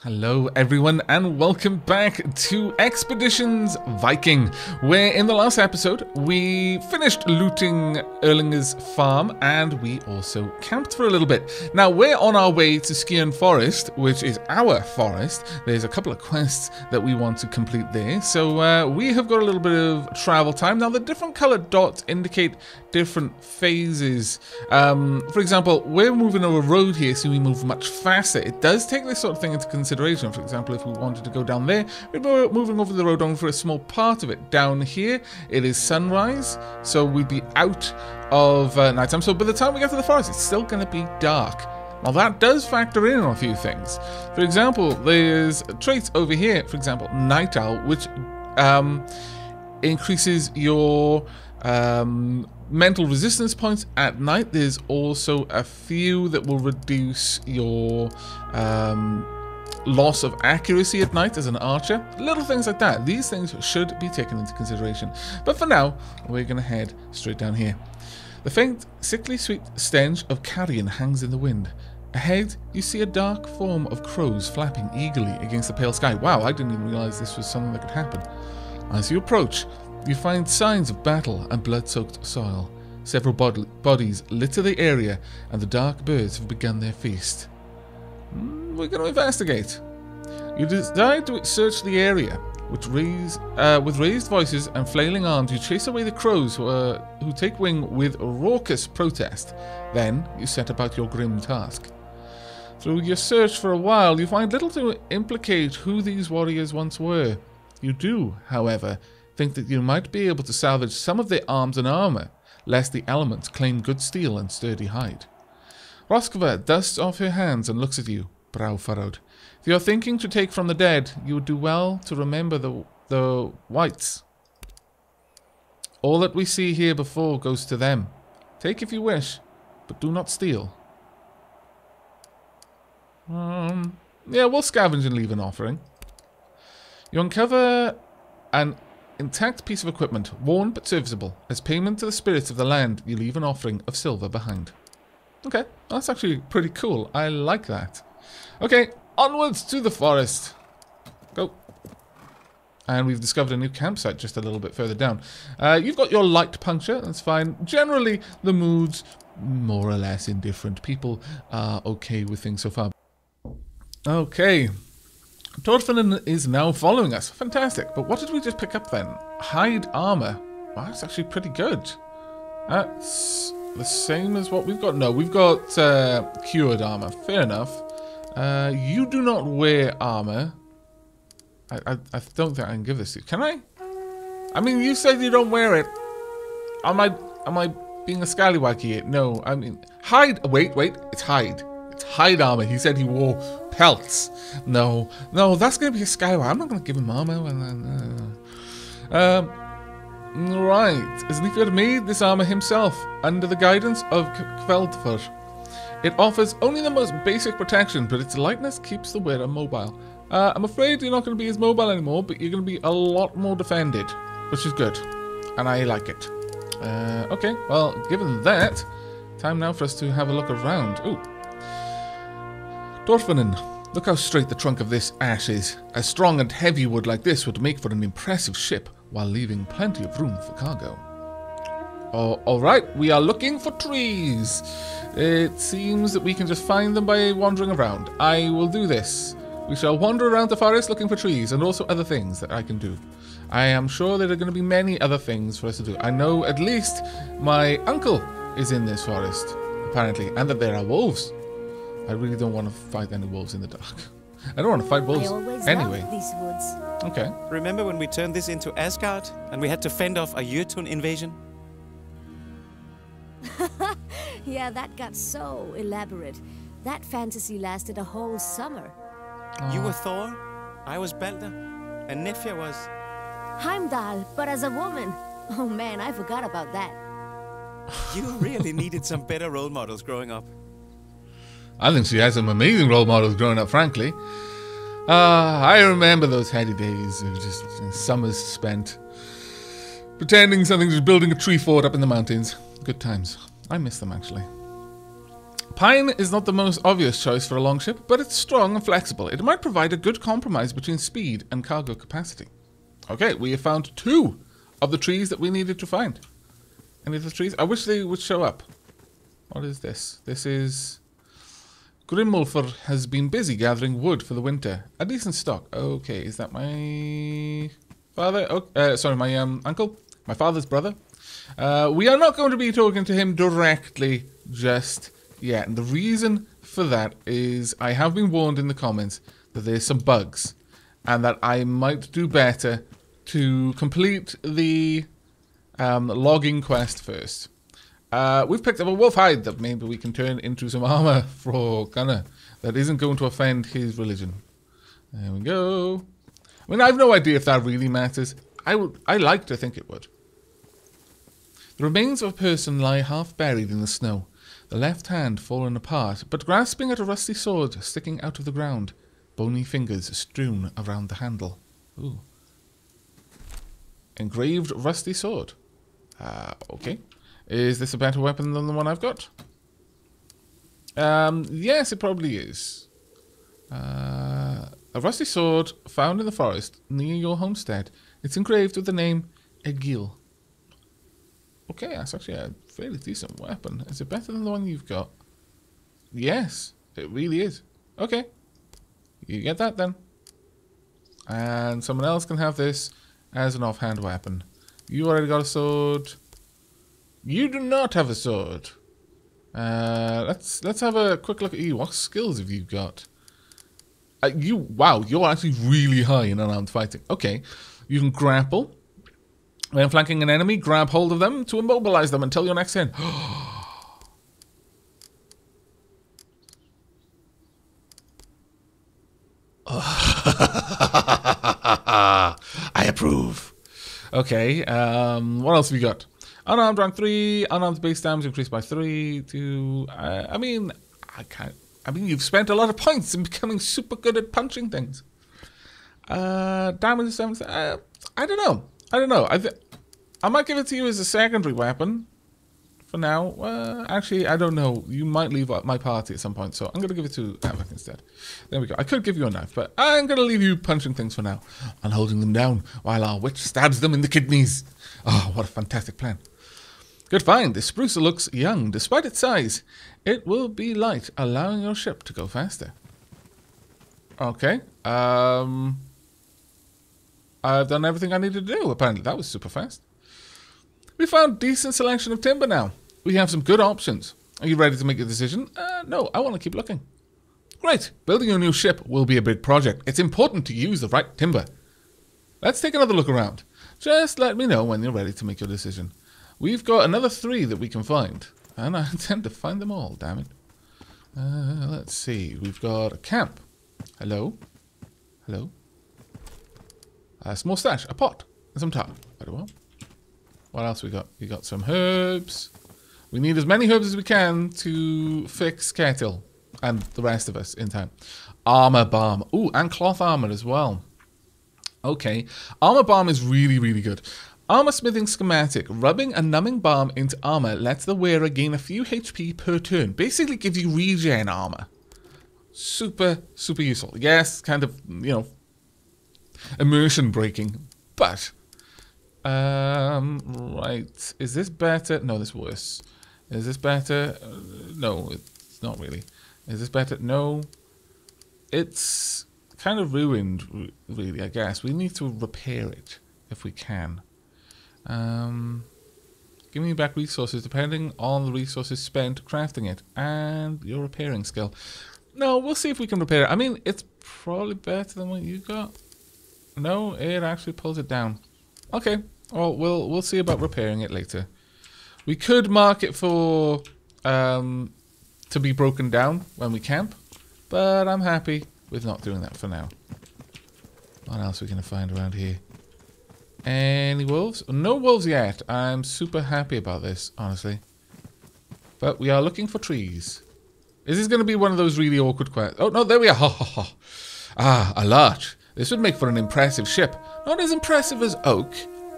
Hello everyone and welcome back to Expeditions Viking, where in the last episode we finished looting Erlinger's farm and we also camped for a little bit. Now we're on our way to Skian Forest, which is our forest. There's a couple of quests that we want to complete there, so we have got a little bit of travel time. Now the different coloured dots indicate different phases. For example, we're moving over a road here, so we move much faster. It does take this sort of thing into consideration. For example, if we wanted to go down there, we're moving over the road only for a small part of it. Down here, it is sunrise, so we'd be out of nighttime. So by the time we get to the forest, it's still going to be dark. Now that does factor in on a few things. For example, there's traits over here, for example, Night Owl, which increases your mental resistance points at night. There's also a few that will reduce your loss of accuracy at night as an archer. Little things like that. These things should be taken into consideration. But for now, we're going to head straight down here. The faint, sickly sweet stench of carrion hangs in the wind. Ahead, you see a dark form of crows flapping eagerly against the pale sky. Wow, I didn't even realize this was something that could happen. As you approach, you find signs of battle and blood-soaked soil. Several bodies litter the area, and the dark birds have begun their feast. We're going to investigate. You decide to search the area, with raised voices and flailing arms. You chase away the crows who take wing with raucous protest. Then you set about your grim task. Through your search for a while, you find little to implicate who these warriors once were. You do, however, think that you might be able to salvage some of their arms and armour, lest the elements claim good steel and sturdy hide. Roskva dusts off her hands and looks at you, brow furrowed. If you are thinking to take from the dead, you would do well to remember the whites. All that we see here before goes to them. Take if you wish, but do not steal. Yeah, we'll scavenge and leave an offering. You uncover an intact piece of equipment, worn but serviceable. As payment to the spirits of the land, you leave an offering of silver behind. Okay, that's actually pretty cool. I like that. Okay, onwards to the forest. Go. And we've discovered a new campsite just a little bit further down. You've got your light puncture, that's fine. Generally, the mood's more or less indifferent. People are okay with things so far. Okay. Thorfinnur is now following us. Fantastic. But what did we just pick up then? Hide armor. Wow, that's actually pretty good. That's the same as what we've got. No, we've got cured armor. Fair enough. You do not wear armor. I don't think I can give this to you. Can I? I mean, you said you don't wear it. Am I being a scallywag here? No, I mean hide. Wait. It's hide. It's hide armor. He said he wore pelts. No, that's going to be a scallywag. I'm not going to give him armor. Right. As Leaford made this armor himself, under the guidance of Kveldfur. It offers only the most basic protection, but its lightness keeps the wearer mobile. I'm afraid you're not going to be as mobile anymore, but you're going to be a lot more defended, which is good. And I like it. Okay, well, given that, time now for us to have a look around. Ooh. Thorfinnur, look how straight the trunk of this ash is. A strong and heavy wood like this would make for an impressive ship, while leaving plenty of room for cargo. Oh, alright, we are looking for trees. It seems that we can just find them by wandering around. I will do this. We shall wander around the forest looking for trees and also other things that I can do. I am sure there are going to be many other things for us to do. I know at least my uncle is in this forest, apparently, and that there are wolves. I really don't want to fight any wolves in the dark. I don't want to fight wolves anyway. Loved these woods. Okay. Remember when we turned this into Asgard and we had to fend off a Jotun invasion? Yeah, that got so elaborate. That fantasy lasted a whole summer. You were Thor, I was Balder, and Nefja was... Heimdall, but as a woman. Oh man, I forgot about that. You really needed some better role models growing up. I think she has some amazing role models growing up, frankly. I remember those heady days of just summers spent pretending something, just building a tree fort up in the mountains. Good times. I miss them, actually. Pine is not the most obvious choice for a longship, but it's strong and flexible. It might provide a good compromise between speed and cargo capacity. Okay, we have found 2 of the trees that we needed to find. Any of the trees? I wish they would show up. What is this? This is... Grimulfer has been busy gathering wood for the winter. A decent stock. Okay, is that my father? Oh, sorry, my uncle? My father's brother? We are not going to be talking to him directly just yet. And the reason for that is I have been warned in the comments that there's some bugs. And that I might do better to complete the logging quest first. We've picked up a wolf hide that maybe we can turn into some armor for Gunnar that isn't going to offend his religion. There we go. I mean, I have no idea if that really matters. I like to think it would. The remains of a person lie half buried in the snow, the left hand fallen apart, but grasping at a rusty sword sticking out of the ground, bony fingers strewn around the handle. Ooh. Engraved rusty sword. Okay. Is this a better weapon than the one I've got? Yes, it probably is. A rusty sword found in the forest near your homestead. It's engraved with the name Egil. Okay, that's actually a fairly decent weapon. Is it better than the one you've got? Yes, it really is. Okay. You get that then. And someone else can have this as an offhand weapon. You already got a sword. You do not have a sword. Let's have a quick look at you. What skills have you got? Wow, you're actually really high in unarmed fighting. Okay, you can grapple. When flanking an enemy, grab hold of them to immobilize them until your next turn. I approve. Okay, what else have we got? Unarmed rank 3, unarmed base damage increased by 3 to... I mean, you've spent a lot of points in becoming super good at punching things. Damage 7... I don't know. I might give it to you as a secondary weapon for now. Actually, I don't know. You might leave my party at some point, so I'm going to give it to Aavak instead. There we go. I could give you a knife, but I'm going to leave you punching things for now and holding them down while our witch stabs them in the kidneys. Oh, what a fantastic plan. Good find. This spruce looks young. Despite its size, it will be light, allowing your ship to go faster. Okay. I've done everything I needed to do, apparently. That was super fast. We found decent selection of timber now. We have some good options. Are you ready to make a decision? No, I want to keep looking. Great. Building your new ship will be a big project. It's important to use the right timber. Let's take another look around. Just let me know when you're ready to make your decision. We've got another 3 that we can find. And I intend to find them all, damn it. Let's see. We've got a camp. Hello? Hello? A small stash, a pot, and some tar. Very well. What else we got? We got some herbs. We need as many herbs as we can to fix Kettle and the rest of us in time. Armor balm. Ooh, and cloth armor as well. Okay. Armor balm is really, really good. Armor smithing schematic. Rubbing a numbing balm into armor lets the wearer gain a few HP per turn. Basically gives you regen armor. Super, super useful. Yes, kind of, immersion breaking. But, right. Is this better? No, this is worse. Is this better? No, it's not really. Is this better? No. It's kind of ruined, really, I guess. We need to repair it if we can. Give me back resources depending on the resources spent crafting it and your repairing skill. No, we'll see if we can repair it. I mean, it's probably better than what you got. No, it actually pulls it down. Okay, well, we'll see about repairing it later. We could mark it for to be broken down when we camp, but I'm happy with not doing that for now. What else are we going to find around here? Any wolves? No wolves yet. I'm super happy about this, honestly. But we are looking for trees. Is this going to be one of those really awkward quests? Oh, no, there we are. Ha, ha, ha. Ah, a larch. This would make for an impressive ship. Not as impressive as oak,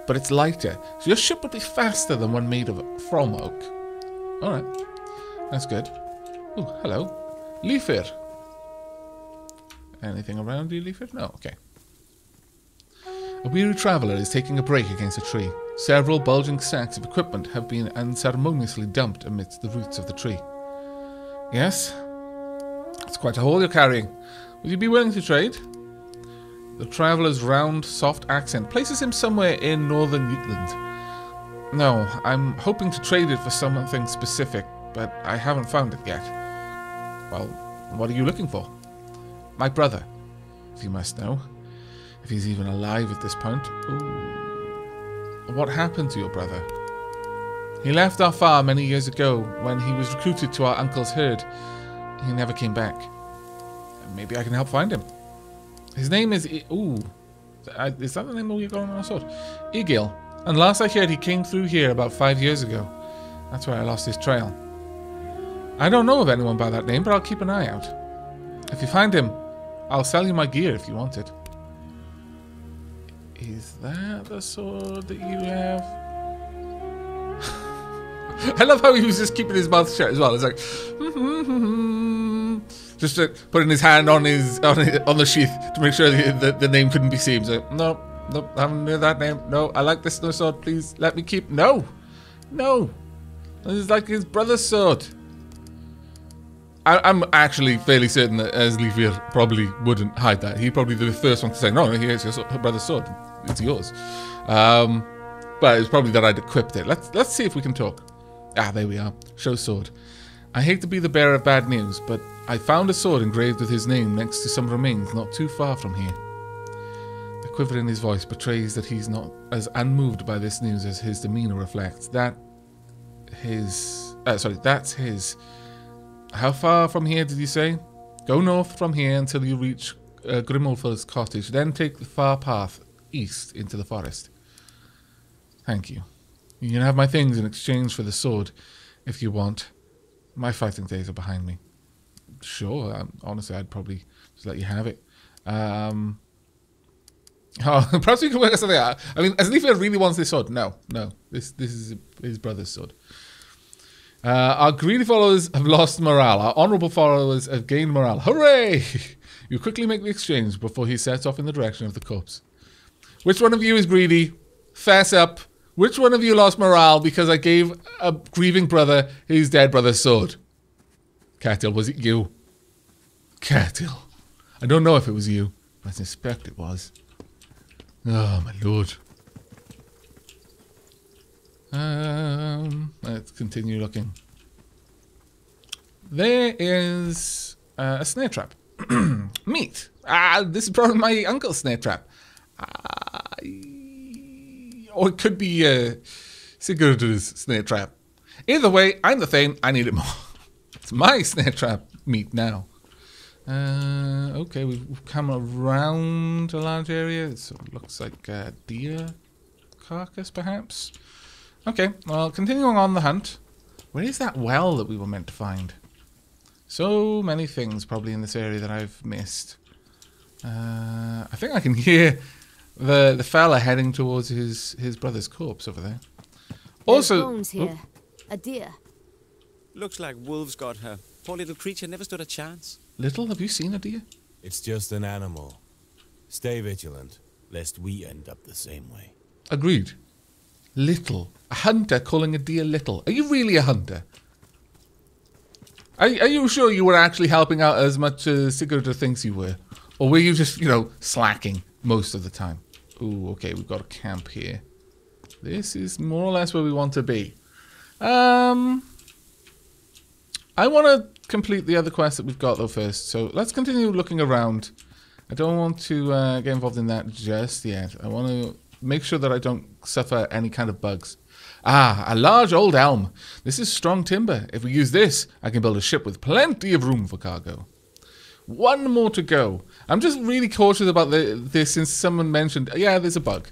but it's lighter. So your ship would be faster than one made from oak. Alright. That's good. Oh, hello. Leafir. Anything around you, Leafir? No, okay. A weary traveller is taking a break against a tree. Several bulging sacks of equipment have been unceremoniously dumped amidst the roots of the tree. Yes? It's quite a haul you're carrying. Would you be willing to trade? The traveller's round, soft accent places him somewhere in northern Jutland. No, I'm hoping to trade it for something specific, but I haven't found it yet. Well, what are you looking for? My brother, if you must know. If he's even alive at this point. Ooh. What happened to your brother? He left our farm many years ago when he was recruited to our uncle's herd. He never came back. Maybe I can help find him. His name is... Ooh. Is that the name we got on our sword? Egil. And last I heard, he came through here about 5 years ago. That's where I lost his trail. I don't know of anyone by that name, but I'll keep an eye out. If you find him, I'll sell you my gear if you want it. Is that the sword that you have? I love how he was just keeping his mouth shut as well. It's like... just putting his hand on the sheath to make sure the name couldn't be seen. So, no, I haven't heard that name. No, I like this sword. Please let me keep... No. This is like his brother's sword. I'm actually fairly certain that Leafir probably wouldn't hide that. He'd probably be the first one to say, no, here's your brother's sword. It's yours. But it's probably that I'd equipped it. Let's see if we can talk. Ah, there we are. Show sword. I hate to be the bearer of bad news, but I found a sword engraved with his name next to some remains not too far from here. The quiver in his voice betrays that he's not as unmoved by this news as his demeanor reflects. That's his... How far from here did you say? Go north from here until you reach Grimulfur's cottage, then take the far path east into the forest. Thank you. You can have my things in exchange for the sword, if you want. My fighting days are behind me. Sure, honestly, I'd probably just let you have it. Perhaps we can work something out. I mean, as Leafir really wants this sword. No. This is his brother's sword. Our greedy followers have lost morale. Our honourable followers have gained morale. Hooray! You quickly make the exchange before he sets off in the direction of the corpse. Which one of you is greedy? Fess up. Which one of you lost morale because I gave a grieving brother his dead brother's sword? Catil, was it you? Catil. I don't know if it was you, but I suspect it was. Oh, my lord. Let's continue looking. There is a snare trap. Meat. This is probably my uncle's snare trap. Or it could be Sigurd's snare trap. Either way, I'm the Thane. I need it more. It's my snare trap meat now. Okay, we've come around a large area. So it looks like a deer carcass, perhaps. Okay, well, continuing on the hunt. Where is that well that we were meant to find? So many things probably in this area that I've missed. I think I can hear the fella heading towards his brother's corpse over there. Also, bones here. A deer. Looks like wolves got her. Poor little creature never stood a chance. Little, have you seen a deer? It's just an animal. Stay vigilant, lest we end up the same way. Agreed. Little. A hunter calling a deer little. Are you really a hunter? Are you sure you were actually helping out as much as Sigurd thinks you were? Or were you just, slacking most of the time? Ooh, okay, we've got a camp here. This is more or less where we want to be. I want to complete the other quest that we've got, though, first. So let's continue looking around. I don't want to get involved in that just yet. I want to make sure that I don't suffer any kind of bugs. A large old elm. This is strong timber. If we use this, I can build a ship with plenty of room for cargo. One more to go. I'm just really cautious about this since someone mentioned, yeah, there's a bug.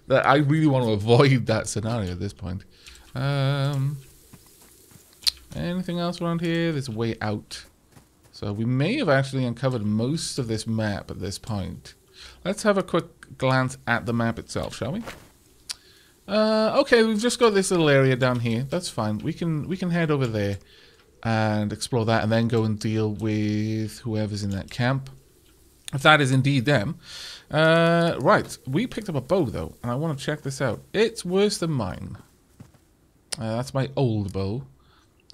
That I really want to avoid that scenario at this point. Anything else around here? There's a way out. So we may have actually uncovered most of this map at this point. Let's have a quick glance at the map itself, shall we? Okay, we've just got this little area down here. That's fine. We can head over there. and explore that, and then go and deal with whoever's in that camp. If that is indeed them. Right, we picked up a bow, though, and I want to check this out. It's worse than mine. That's my old bow.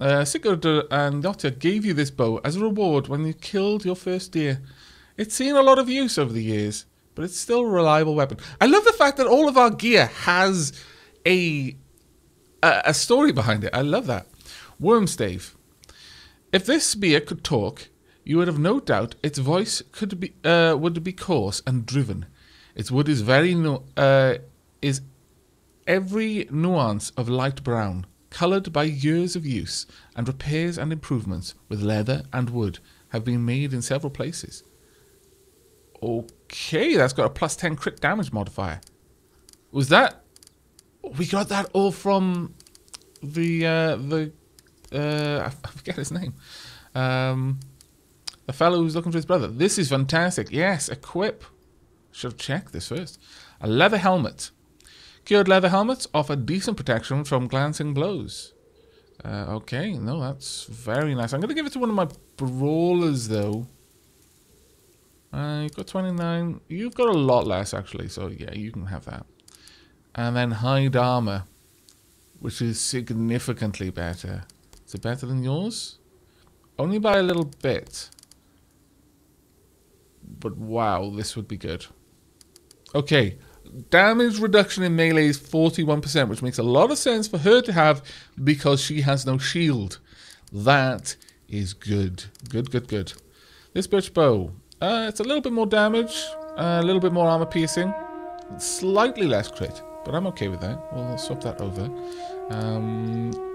Circa and Notta gave you this bow as a reward when you killed your first deer. It's seen a lot of use over the years, but it's still a reliable weapon. I love the fact that all of our gear has a story behind it. I love that. Wormstave. If this spear could talk, you would have no doubt its voice would be coarse and driven. Its wood is is every nuance of light brown, coloured by years of use, and repairs and improvements with leather and wood have been made in several places. Okay, that's got a +10 crit damage modifier. Was that... We got that all from the I forget his name. The fellow who's looking for his brother. This is fantastic. Yes, equip. Should have checked this first. A leather helmet. Cured leather helmets offer decent protection from glancing blows. Okay, no, that's very nice. I'm going to give it to one of my brawlers, though. You've got 29. You've got a lot less, actually, so yeah, you can have that. And then hide armor, which is significantly better. Is it better than yours? Only by a little bit. But wow, this would be good. Okay, damage reduction in melee is 41%, which makes a lot of sense for her to have because she has no shield. That is good. Good, good, good. This birch bow. It's a little bit more damage, a little bit more armor piercing, slightly less crit, but I'm okay with that. We'll swap that over.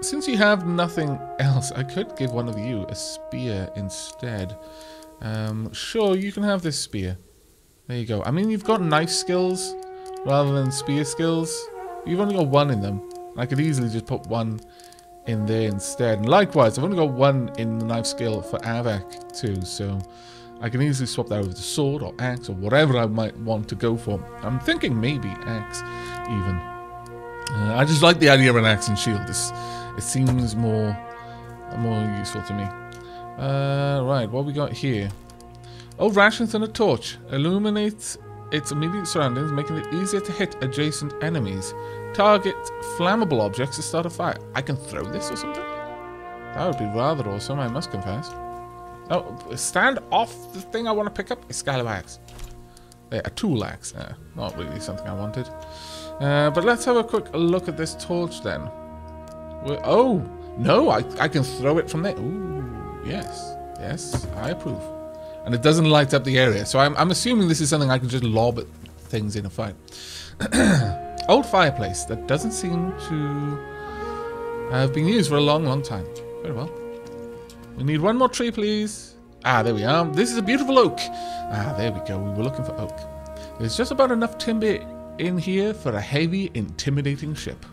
Since you have nothing else, I could give one of you a spear instead. Sure, you can have this spear. There you go. I mean, you've got knife skills rather than spear skills. You've only got one in them. I could easily just put one in there instead. And likewise, I've only got one in the knife skill for Aavak too, so I can easily swap that over to sword or axe or whatever I might want to go for. I'm thinking maybe axe even. I just like the idea of an axe and shield. It seems more useful to me. Right, what we got here? Old rations and a torch. Illuminates its immediate surroundings, making it easier to hit adjacent enemies. Target flammable objects to start a fire. I can throw this or something? That would be rather awesome, I must confess. Oh, stand off the thing I want to pick up. A scalawax. There, a tool axe. Not really something I wanted. But let's have a quick look at this torch then. Oh, no, I can throw it from there. Ooh, yes. Yes, I approve. And it doesn't light up the area. So I'm assuming this is something I can just lob at things in a fight. Old fireplace that doesn't seem to have been used for a long, long time. Very well. We need one more tree, please. Ah, there we are. This is a beautiful oak. Ah, there we go. We were looking for oak. There's just about enough timber in here for a heavy, intimidating ship.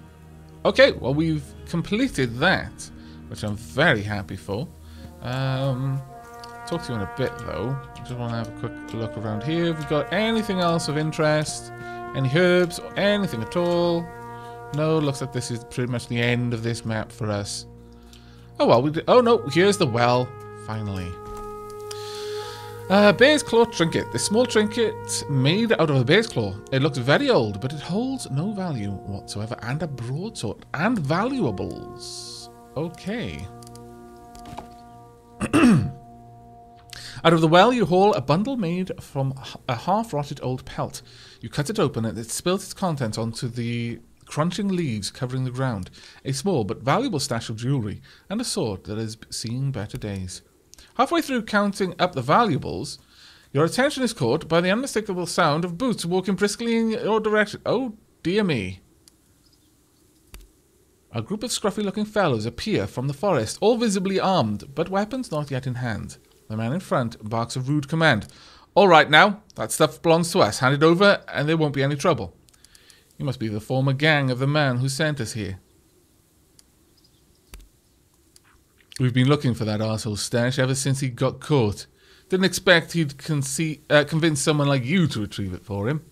Okay, well, we've completed that, which I'm very happy for. Talk to you in a bit, though. I just want to have a quick look around here. Have we got anything else of interest? Any herbs or anything at all? No, looks like this is pretty much the end of this map for us. Oh, well, we did. Oh, no, here's the well. Finally. Bear's Claw Trinket. This small trinket made out of a bear's claw. It looks very old, but it holds no value whatsoever. And a broadsword. And valuables. Okay. Out of the well, you haul a bundle made from a half-rotted old pelt. You cut it open and it spills its contents onto the crunching leaves covering the ground. A small but valuable stash of jewellery and a sword that has seen better days. Halfway through counting up the valuables, your attention is caught by the unmistakable sound of boots walking briskly in your direction. Oh, dear me. A group of scruffy-looking fellows appear from the forest, all visibly armed, but weapons not yet in hand. The man in front barks a rude command. All right now, that stuff belongs to us. Hand it over and there won't be any trouble. You must be the former gang of the man who sent us here. We've been looking for that arsehole stash ever since he got caught. Didn't expect he'd convince someone like you to retrieve it for him.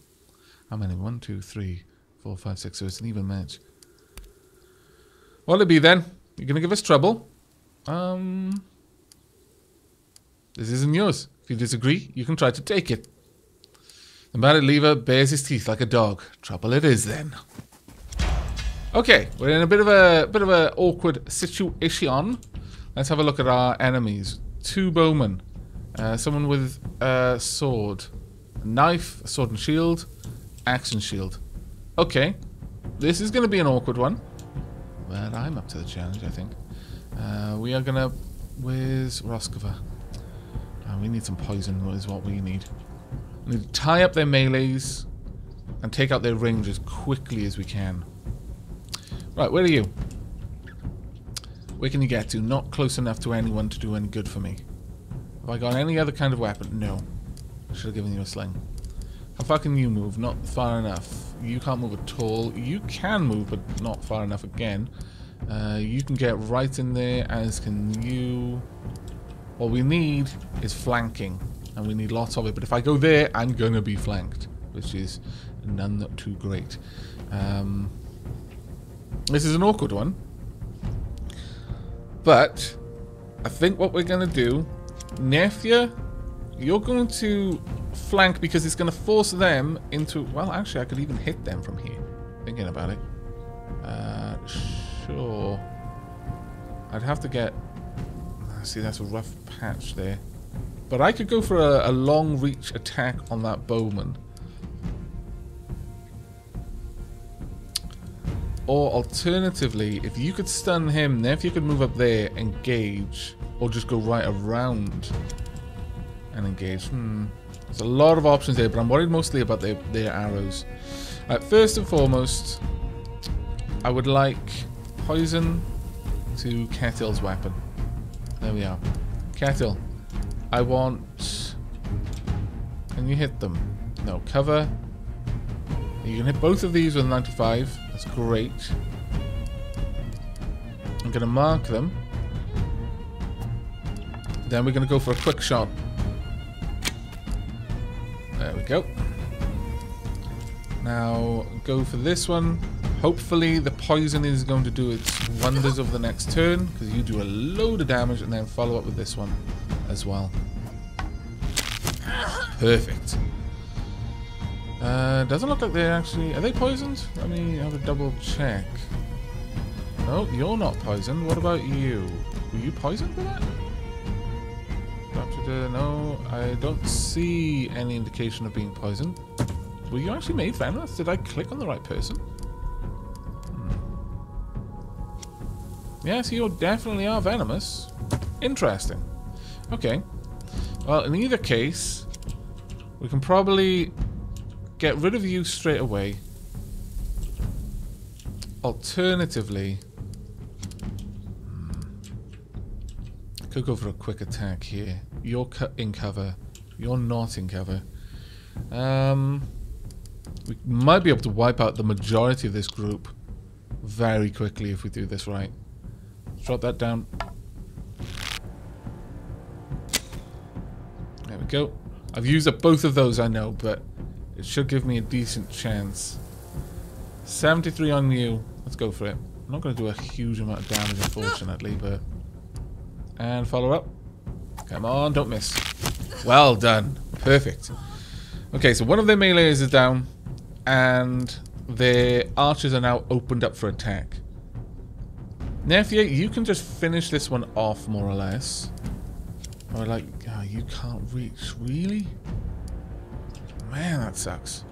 How many? 1, 2, 3, 4, 5, 6. So it's an even match. What'll it be then? You're going to give us trouble? This isn't yours. If you disagree, you can try to take it. The married lever bares his teeth like a dog. Trouble it is then. Okay, we're in a bit of a awkward situation. Let's have a look at our enemies. 2 bowmen, someone with a sword, a knife, a sword and shield, axe and shield. Okay, this is going to be an awkward one, but I'm up to the challenge, I think. We are going to... Where's Roskova? We need some poison, is what we need. We need to tie up their melees and take out their range as quickly as we can. Right, where are you? Where can you get to? Not close enough to anyone to do any good for me. Have I got any other kind of weapon? No. I should have given you a sling. How far can you move? Not far enough. You can't move at all. You can move, but not far enough again. You can get right in there, as can you. What we need is flanking, and we need lots of it. But if I go there, I'm going to be flanked, which is none too great. This is an awkward one. But I think what we're going to do, Nefia, you're going to flank because it's going to force them into... Well, actually, I could even hit them from here. Thinking about it. Sure. I'd have to get... See, that's a rough patch there. But I could go for a long reach attack on that bowman. Or alternatively, if you could stun him, then if you could move up there, engage, or just go right around and engage. There's a lot of options there, but I'm worried mostly about their arrows. First and foremost, I would like poison to Ketil's weapon. There we are. Ketil, I want... Can you hit them? No. Cover. You can hit both of these with 95. That's great. I'm going to mark them. Then we're going to go for a quick shot. There we go. Now, go for this one. Hopefully the poison is going to do its wonders over the next turn, because you do a load of damage, and then follow up with this one as well. Perfect. Doesn't look like they're actually... Are they poisoned? Let me have a double check. No, you're not poisoned. What about you? Were you poisoned for that? No, I don't see any indication of being poisoned. Were you actually made venomous? Did I click on the right person? Yes, you definitely are venomous. Interesting. Okay. Well, in either case, we can probably get rid of you straight away. Alternatively, I could go for a quick attack here. You're in cover. You're not in cover. We might be able to wipe out the majority of this group very quickly if we do this right. Drop that down. There we go. I've used up both of those, I know, but it should give me a decent chance. 73 on you. Let's go for it. I'm not going to do a huge amount of damage, unfortunately, but... And follow up. Come on, don't miss. Well done. Perfect. Okay, so one of their melees is down, and their archers are now opened up for attack. Nefia, you can just finish this one off, more or less. Or like, oh, you can't reach. Really? Man, that sucks.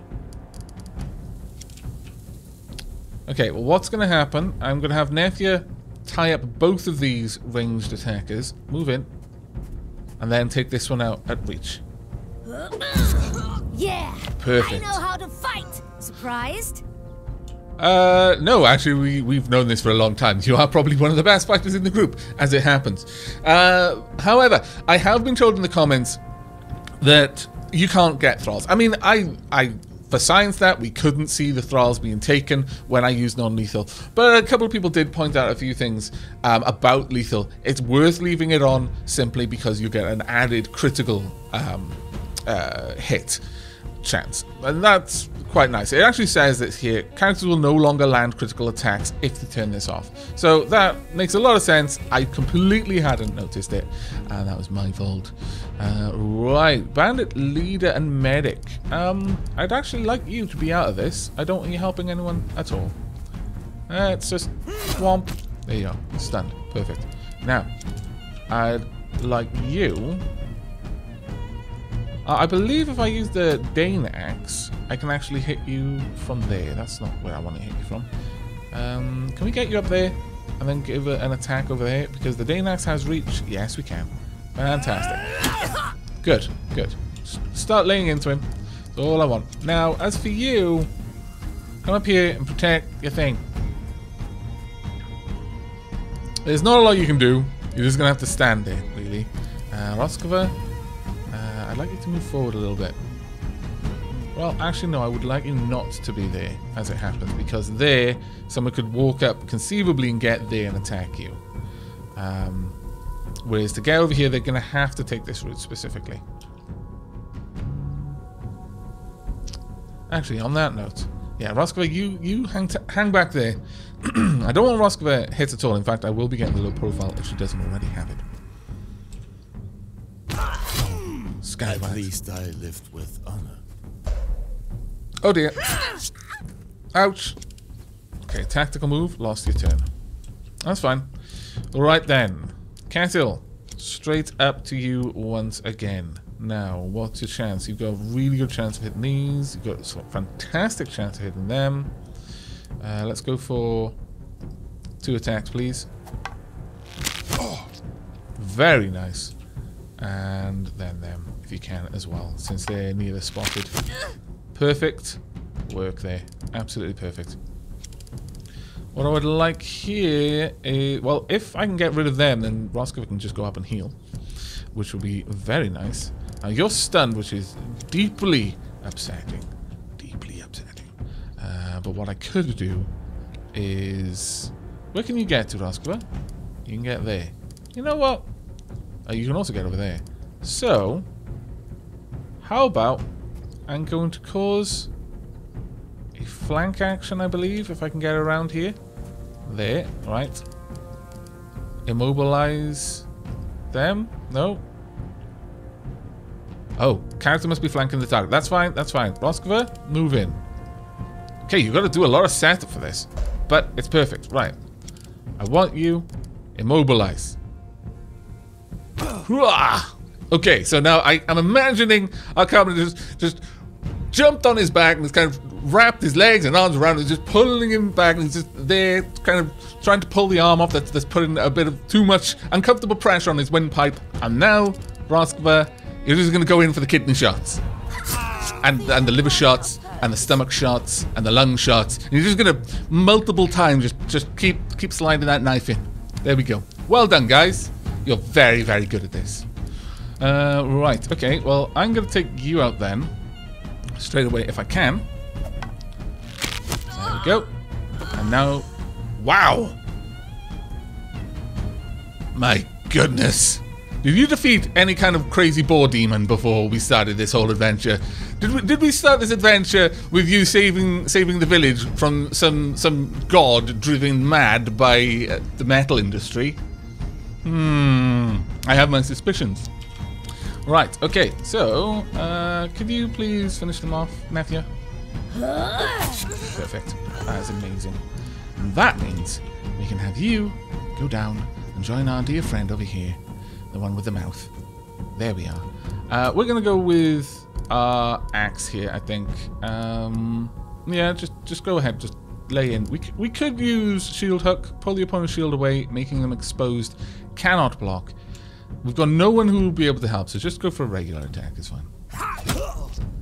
Okay, well, what's going to happen? I'm going to have Nefia tie up both of these ranged attackers, move in, and then take this one out at reach. Yeah! Perfect. I know how to fight! Surprised? No, actually, we've known this for a long time. You are probably one of the best fighters in the group, as it happens. However, I have been told in the comments that you can't get thralls. I mean, I for science that we couldn't see the thralls being taken when I used non-lethal, but a couple of people did point out a few things about lethal. It's worth leaving it on simply because you get an added critical hit chance, and that's quite nice. It actually says that here, characters will no longer land critical attacks if they turn this off. So that makes a lot of sense. I completely hadn't noticed it, and that was my fault. Right, bandit leader and medic. I'd actually like you to be out of this. I don't want you helping anyone at all. It's just swamp. There you go, stunned. Perfect. Now, I'd like you. I believe if I use the Dane axe, I can actually hit you from there. That's not where I want to hit you from. Can we get you up there and then give an attack over there? Because the Dane axe has reach. Yes, we can. Fantastic. Good, good. Start laying into him. That's all I want. Now, as for you, come up here and protect your thing. There's not a lot you can do. You're just going to have to stand there, really. Roskova, I'd like you to move forward a little bit. Well, actually, no, I would like you not to be there, as it happens, because there, someone could walk up conceivably and get there and attack you. Whereas to get over here, they're going to have to take this route specifically. Actually, on that note, yeah, Roskova, you hang back there. I don't want Roskova hit at all. In fact, I will be getting the low profile if she doesn't already have it. Skywise. At least I lived with honor. Oh dear. Ouch. Okay, tactical move, lost your turn. That's fine. Alright then. Kettle, straight up to you once again. Now, what's your chance? You've got a really good chance of hitting these. You've got a fantastic chance of hitting them. Let's go for 2 attacks, please. Oh, very nice. And then them, if you can, as well, since they're neither spotted. Perfect work there. Absolutely perfect. What I would like here is, well, if I can get rid of them, then Roskova can just go up and heal, which would be very nice. You're stunned, which is deeply upsetting. Deeply upsetting. But what I could do is... Where can you get to, Roskova? You can get there. You know what? You can also get over there. So, how about I'm going to cause a flank action, I believe, if I can get around here. There, right. Immobilize them. No. Oh, character must be flanking the target. That's fine, that's fine. Roskova, move in. Okay, you've got to do a lot of setup for this, but it's perfect. Right. I want you immobilize. Okay, so now I'm imagining our commander just jumped on his back and has kind of wrapped his legs and arms around him, just pulling him back, and he's just there kind of trying to pull the arm off that's putting a bit of too much uncomfortable pressure on his windpipe. And now, Roskova, you're just going to go in for the kidney shots. And the liver shots, and the stomach shots, and the lung shots. And you're just going to, multiple times, just keep sliding that knife in. There we go. Well done, guys. You're very, very good at this. Right, okay, well, I'm going to take you out then. Straight away, if I can. There we go. And now... Wow! My goodness. Did you defeat any kind of crazy boar demon before we started this whole adventure? Did we start this adventure with you saving the village from some god driven mad by the metal industry? I have my suspicions. Right, okay, so, could you please finish them off, Matthew? Perfect. That is amazing. And that means we can have you go down and join our dear friend over here, the one with the mouth. There we are. We're gonna go with our axe here, I think. Yeah, just go ahead, just lay in. We could use shield hook, pull the opponent's shield away, making them exposed. Cannot block. We've got no one who will be able to help, so just go for a regular attack, it's fine.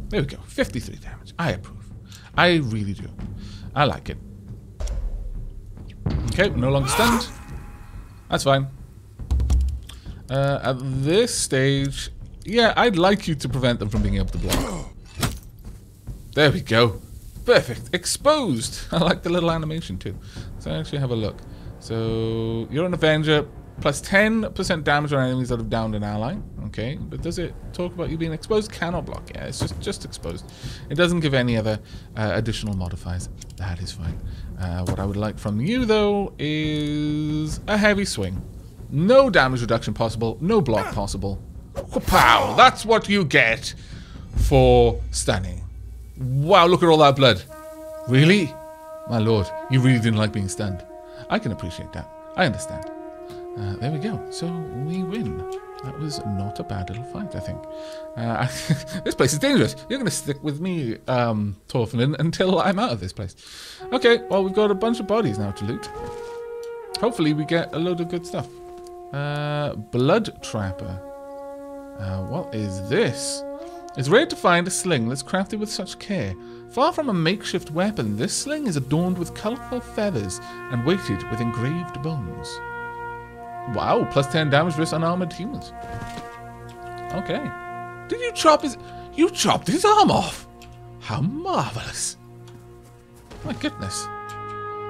There we go, 53 damage. I approve. I really do. I like it. Okay, no longer stunned. That's fine. At this stage, yeah, I'd like you to prevent them from being able to block. There we go. Perfect. Exposed. I like the little animation too. So actually have a look. So, you're an Avenger. Plus 10% damage on enemies that have downed an ally. Okay, but does it talk about you being exposed? Cannot block. Yeah, it's just exposed. It doesn't give any other additional modifiers. That is fine. What I would like from you, though, is a heavy swing. No damage reduction possible. No block possible. Pow! That's what you get for stunning. Wow, look at all that blood. Really? My lord, you really didn't like being stunned. I can appreciate that. I understand. There we go. So we win. That was not a bad little fight, I think. This place is dangerous. You're going to stick with me, Torfinen, until I'm out of this place. Okay, well, we've got a bunch of bodies now to loot. Hopefully we get a load of good stuff. Blood Trapper. What is this? It's rare to find a sling that's crafted with such care. Far from a makeshift weapon, this sling is adorned with colourful feathers and weighted with engraved bones. Wow, plus 10 damage versus unarmored humans. Okay. Did you chop his... You chopped his arm off! How marvellous. My goodness.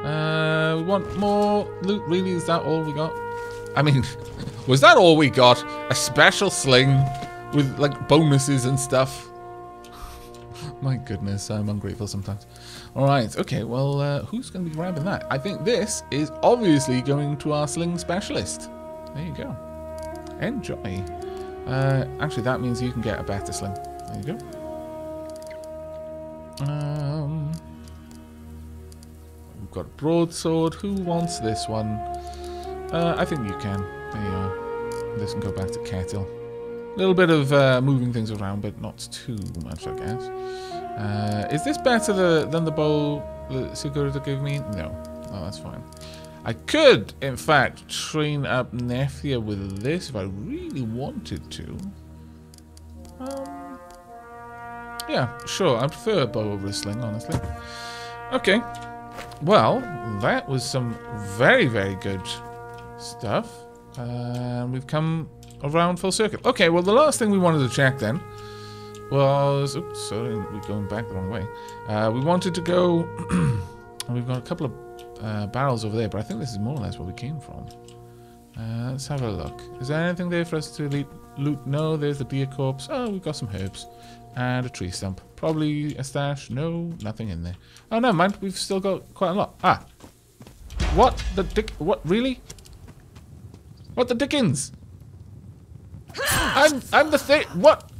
We want more loot, really? Is that all we got? I mean, was that all we got? A special sling with, like, bonuses and stuff? My goodness, I'm ungrateful sometimes. Alright, okay, well, who's going to be grabbing that? I think this is obviously going to our sling specialist. There you go. Enjoy. Actually, that means you can get a better sling. There you go. We've got a broadsword. Who wants this one? I think you can. There you are. This can go back to Kettle. A little bit of moving things around, but not too much, I guess. Is this better than the bow that Circa gave me? No. Oh, that's fine. I could, in fact, train up Nefia with this if I really wanted to. Yeah, sure. I prefer a bow over a sling, honestly. Okay. Well, that was some very, very good stuff. We've come around full circle. Okay, well, the last thing we wanted to check then was... Oops, sorry, we're going back the wrong way. We wanted to go... We've got a couple of barrels over there, but I think this is more or less where we came from. Let's have a look. Is there anything there for us to loot? No, there's the deer corpse. Oh, we've got some herbs. And a tree stump. Probably a stash. No, nothing in there. Oh, no, mind. We've still got quite a lot. Ah. What the dick... What, really? What the dickens? I'm the thing... What?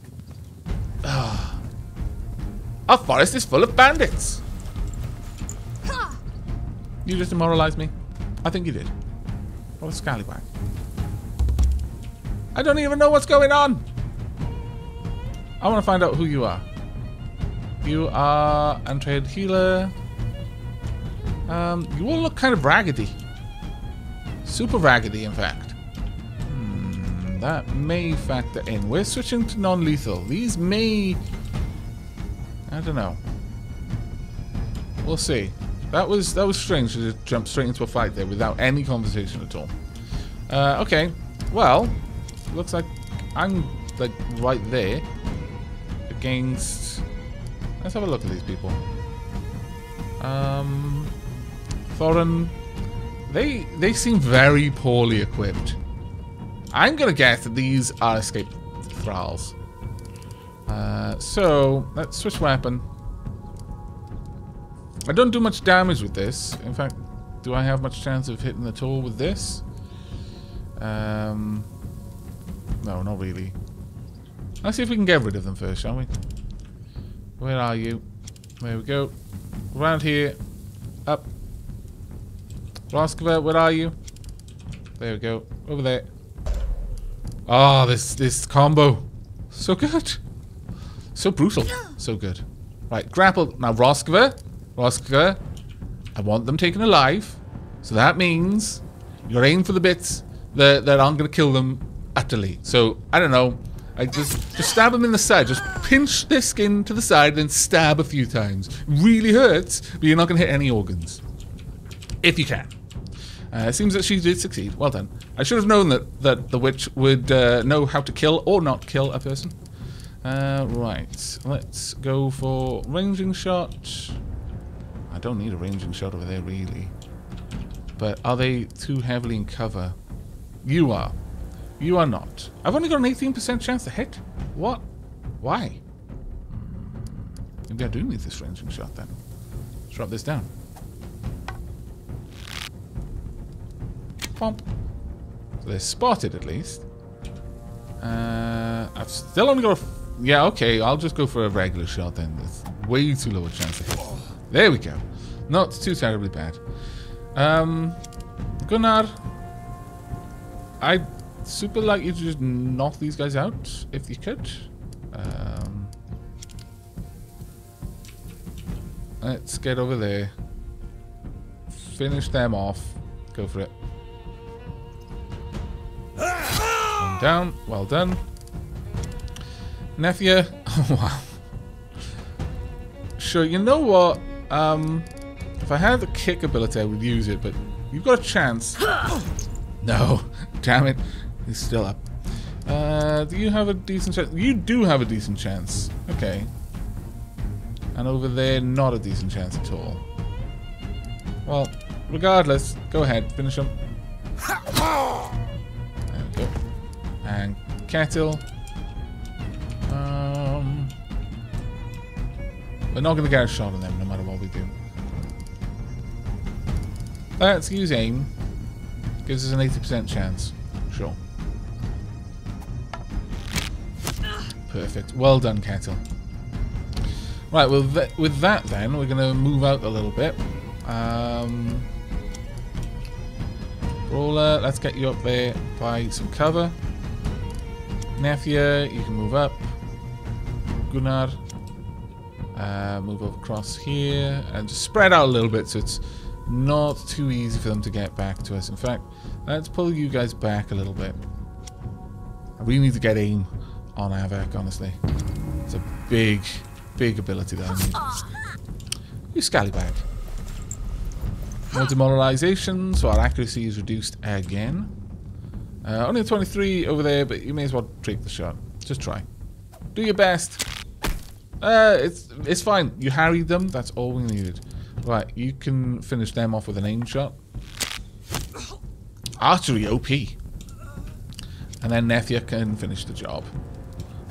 Our forest is full of bandits. You just demoralized me. I think you did. What a scallywag. I don't even know what's going on. I want to find out who you are. You are Untrained Healer. You all look kind of raggedy. Super raggedy, in fact. That may factor in. We're switching to non-lethal. These may... I don't know. We'll see. That was strange to just jump straight into a fight there without any conversation at all. Okay. Well, looks like I'm like right there against... Let's have a look at these people. Thorin. They seem very poorly equipped. I'm gonna guess that these are escaped thralls. So let's switch weapon. I don't do much damage with this. In fact, do I have much chance of hitting at all with this? No, not really. Let's see if we can get rid of them first, shall we? Where are you? There we go. Around here. Up. Roskva, where are you? There we go. Over there. Ah, this combo. So good. So brutal. So good. Right, grapple. Now, Roskva, I want them taken alive. So that means you're aiming for the bits that aren't going to kill them utterly. So, I don't know. I just stab them in the side. Just pinch their skin to the side and stab a few times. Really hurts, but you're not going to hit any organs. If you can. It seems that she did succeed. Well done. I should have known that the witch would know how to kill or not kill a person. Right. Let's go for ranging shot. I don't need a ranging shot over there, really. But are they too heavily in cover? You are. You are not. I've only got an 18% chance to hit. What? Why? Maybe I do need this ranging shot then. Let's drop this down. Pomp. So they're spotted at least. I've still only got a... Yeah, okay, I'll just go for a regular shot then. That's way too low a chance to hit. There we go. Not too terribly bad. Gunnar, I'd super like you to just knock these guys out, if you could. Let's get over there. Finish them off. Go for it. One down. Well done. Nefia. Oh, wow. Sure, you know what? If I had the kick ability, I would use it, but you've got a chance. No. Damn it. He's still up. Do you have a decent chance? You do have a decent chance. Okay. And over there, not a decent chance at all. Well, regardless, go ahead. Finish him. There we go. And Kettle. We're not going to get a shot on them no matter what we do. Let's use aim. Gives us an 80% chance. Sure. Perfect. Well done, Kettle. Right, well, with that then, we're going to move out a little bit. Brawler, let's get you up there by some cover. Nefia, you can move up. Gunnar, move over across here and just spread out a little bit so it's not too easy for them to get back to us. In fact, let's pull you guys back a little bit. I really need to get aim on Aavak, honestly. It's a big ability that I need. You scallywag. More demoralization, so our accuracy is reduced again. Only a 23 over there, but you may as well take the shot. Just try. Do your best. It's fine. You harried them. That's all we needed. Right, you can finish them off with an aim shot. Archery OP. And then Nefia can finish the job.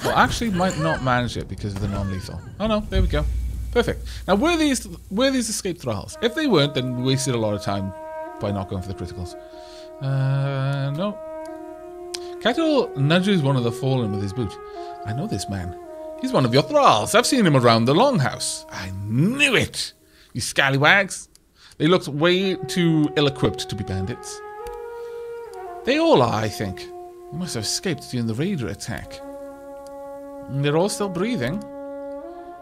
Well, actually might not manage it because of the non-lethal. Oh no, there we go. Perfect. Now, were these escape thralls? If they weren't, then we wasted a lot of time by not going for the criticals. No. Kettle nudges one of the fallen with his boot. I know this man. He's one of your thralls. I've seen him around the longhouse. I knew it. You scallywags. They looked way too ill-equipped to be bandits. They all are, I think. They must have escaped during the raider attack. And they're all still breathing.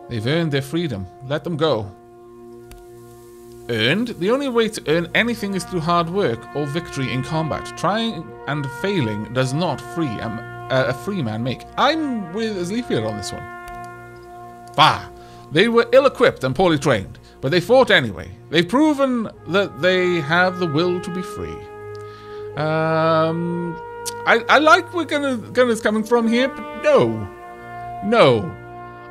They've earned their freedom. Let them go. Earned? The only way to earn anything is through hard work or victory in combat. Trying and failing does not a free man make. I'm with Sleaford on this one. Bah! They were ill-equipped and poorly trained, but they fought anyway. They've proven that they have the will to be free. I like where Gunnar's coming from here, but no. No.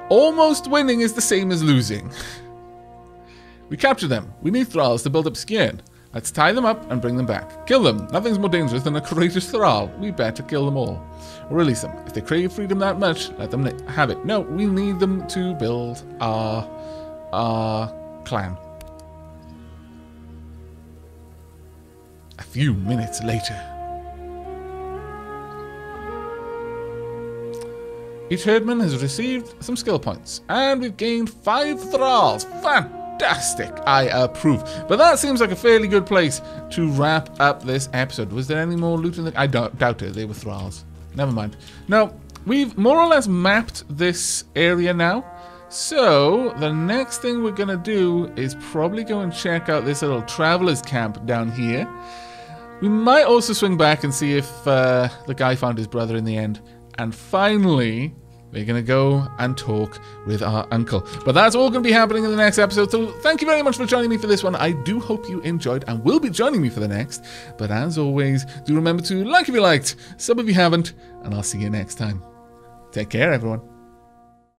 Almost winning is the same as losing. We capture them. We need thralls to build up skin. Let's tie them up and bring them back. Kill them. Nothing's more dangerous than a courageous thrall. We better kill them all. Or release them. If they crave freedom that much, let them have it. No, we need them to build our clan. A few minutes later. Each herdman has received some skill points, and we've gained 5 thralls. Fantastic! I approve. But that seems like a fairly good place to wrap up this episode. Was there any more loot in the... I doubt it. They were thralls. Never mind. Now, we've more or less mapped this area now. So, the next thing we're going to do is probably go and check out this little traveler's camp down here. We might also swing back and see if the guy found his brother in the end. And finally, we're going to go and talk with our uncle. But that's all going to be happening in the next episode. So thank you very much for joining me for this one. I do hope you enjoyed and will be joining me for the next. But as always, do remember to like if you liked, sub if you haven't, and I'll see you next time. Take care, everyone.